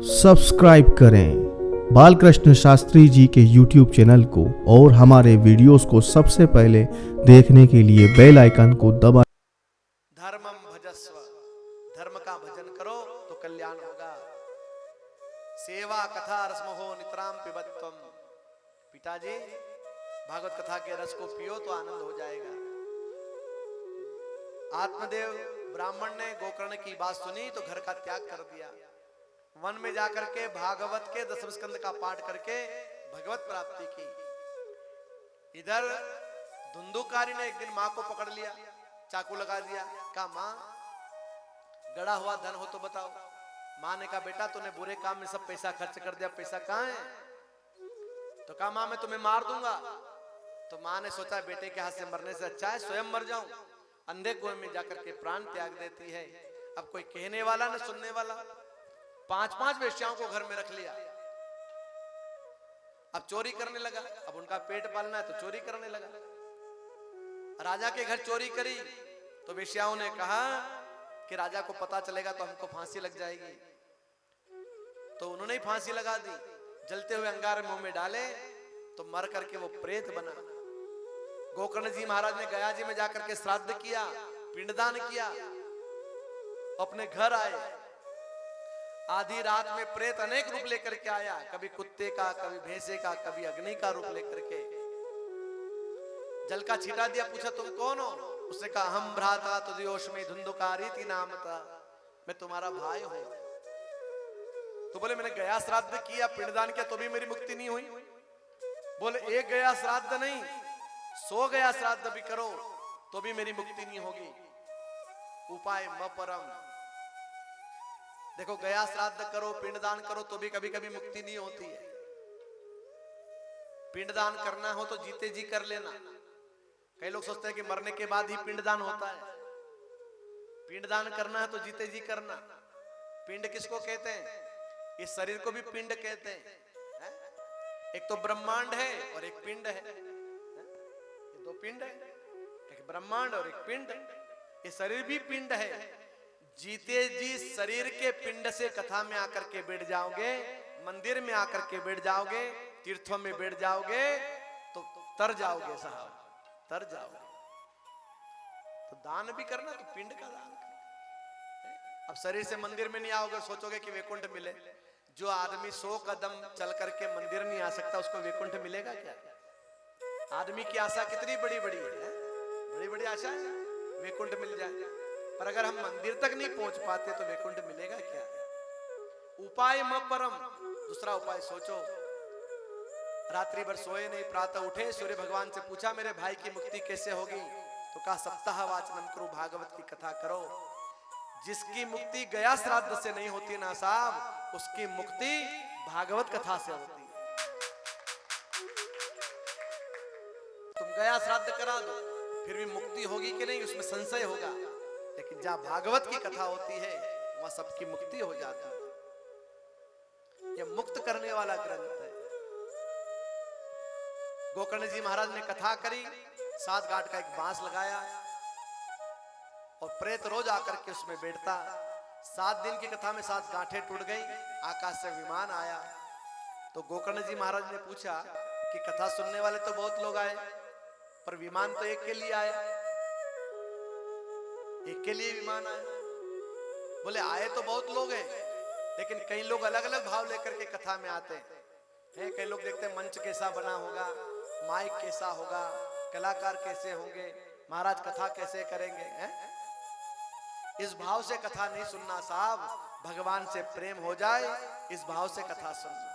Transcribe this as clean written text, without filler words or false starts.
Subscribe करें बालकृष्ण शास्त्री जी के YouTube channel को और हमारे वीडियोस को सबसे पहले देखने के लिए बेल आइकन को दबाएं। धर्मम भजस्व, धर्म का भजन करो तो कल्याण होगा। सेवा कथा रसमहो नितराम पिबत्वम। पिताजी भागवत कथा के रस को पियो तो आनंद हो जाएगा। आत्मदेव ब्राह्मण ने गोकर्ण की बात सुनी तो घर का त्याग कर दिया। वन में जाकर के भागवत के 10वें स्कंद का पाठ करके भगवत प्राप्ति की। इधर धुंधुकारी ने एक दिन मां को पकड़ लिया, चाकू लगा दिया, कहा मां गड़ा हुआ धन हो तो बताओ। मां ने कहा बेटा तूने बुरे काम में सब पैसा खर्च कर दिया, पैसा कहां है? तो कहा मां मैं तुम्हें मार दूंगा। तो मां ने सोचा बेटे के हाथ से मरने से अच्छा है स्वयं मर जाऊं। अंधे कुएं में जाकर के प्राण त्याग देती है। अब कोई कहने वाला न सुनने वाला। 5-5 वेश्याओं को घर में रख लिया। अब चोरी करने लगा। अब उनका पेट पालना है तो चोरी करने लगा। राजा के घर चोरी करी तो वेश्याओं ने कहा कि राजा को पता चलेगा तो हमको फांसी लग जाएगी। तो उन्होंने ही फांसी लगा दी। जलते हुए अंगारे मुंह में डाले तो मर करके वो प्रेत बना। गोकर्ण जी महाराज ने गया जी में जाकर के श्राद्ध किया, पिंडदान किया, अपने घर आए। आधी रात में प्रेत अनेक रूप लेकर के आया, कभी कुत्ते का, कभी भैंसे का, कभी अग्नि का रूप लेकर के। जल का छीटा दिया, पूछा तुम कौन हो? उसने कहा हम भ्राता तुद्योष्मी धुंधुकारी थी नाम था, मैं तुम्हारा भाई हूं। तो बोले मैंने गया श्राद्ध किया, पिंडदान किया तो भी मेरी मुक्ति नहीं हुई। बोले एक गया श्राद्ध नहीं 100 गया श्राद्ध भी करो तो भी मेरी मुक्ति नहीं होगी। उपाय म परम। देखो गया श्राद्ध करो, पिंडदान करो तो भी कभी कभी मुक्ति नहीं होती है। पिंडदान करना हो तो जीते जी कर लेना। कई लोग सोचते हैं कि मरने के बाद ही पिंडदान होता है। पिंडदान करना है तो जीते जी करना। पिंड किसको कहते हैं? इस शरीर को भी पिंड कहते हैं। एक तो ब्रह्मांड है और एक पिंड है। ये 2 पिंड है, एक ब्रह्मांड और एक पिंड। ये शरीर भी पिंड है। जीते जी शरीर के पिंड से कथा में आकर के बैठ जाओगे, मंदिर में आकर के बैठ जाओगे, तीर्थों में बैठ जाओगे तो तर जाओगे साहब, तर जाओगे। तो दान भी करना तो पिंड का दान करना। अब शरीर से मंदिर में नहीं आओगे, सोचोगे कि वैकुंठ मिले। जो आदमी 100 कदम चल करके मंदिर नहीं आ सकता उसको वैकुंठ मिलेगा क्या? आदमी की आशा कितनी बड़ी बड़ी है, बड़ी बड़ी आशा है वैकुंठ मिल जाए। पर अगर हम मंदिर तक नहीं पहुंच पाते तो वैकुंठ मिलेगा क्या? उपाय म परम। दूसरा उपाय सोचो। रात्रि भर सोए नहीं, प्रातः उठे, सूर्य भगवान से पूछा मेरे भाई की मुक्ति कैसे होगी? तो कहा सप्ताह वाचनम करो, भागवत की कथा करो। जिसकी मुक्ति गया श्राद्ध से नहीं होती ना साहब, उसकी मुक्ति भागवत कथा से होती है। तुम गया श्राद्ध करा दो फिर भी मुक्ति होगी कि नहीं उसमें संशय होगा। लेकिन जहां भागवत की कथा होती है वहां सबकी मुक्ति हो जाती है। यह मुक्त करने वाला ग्रंथ है। गोकर्ण जी महाराज ने कथा करी, 7 गांठ का एक बांस लगाया और प्रेत रोज आकर के उसमें बैठता। 7 दिन की कथा में 7 गांठें टूट गई। आकाश से विमान आया तो गोकर्ण जी महाराज ने पूछा कि कथा सुनने वाले तो बहुत लोग आए पर विमान तो एक के लिए आया, एक के लिए विमान आया। बोले आए तो बहुत लोग हैं लेकिन कई लोग अलग अलग भाव लेकर के कथा में आते हैं। कई लोग देखते हैं मंच कैसा बना होगा, माइक कैसा होगा, कलाकार कैसे होंगे, महाराज कथा कैसे करेंगे। इस भाव से कथा नहीं सुनना साहब। भगवान से प्रेम हो जाए इस भाव से कथा सुनना।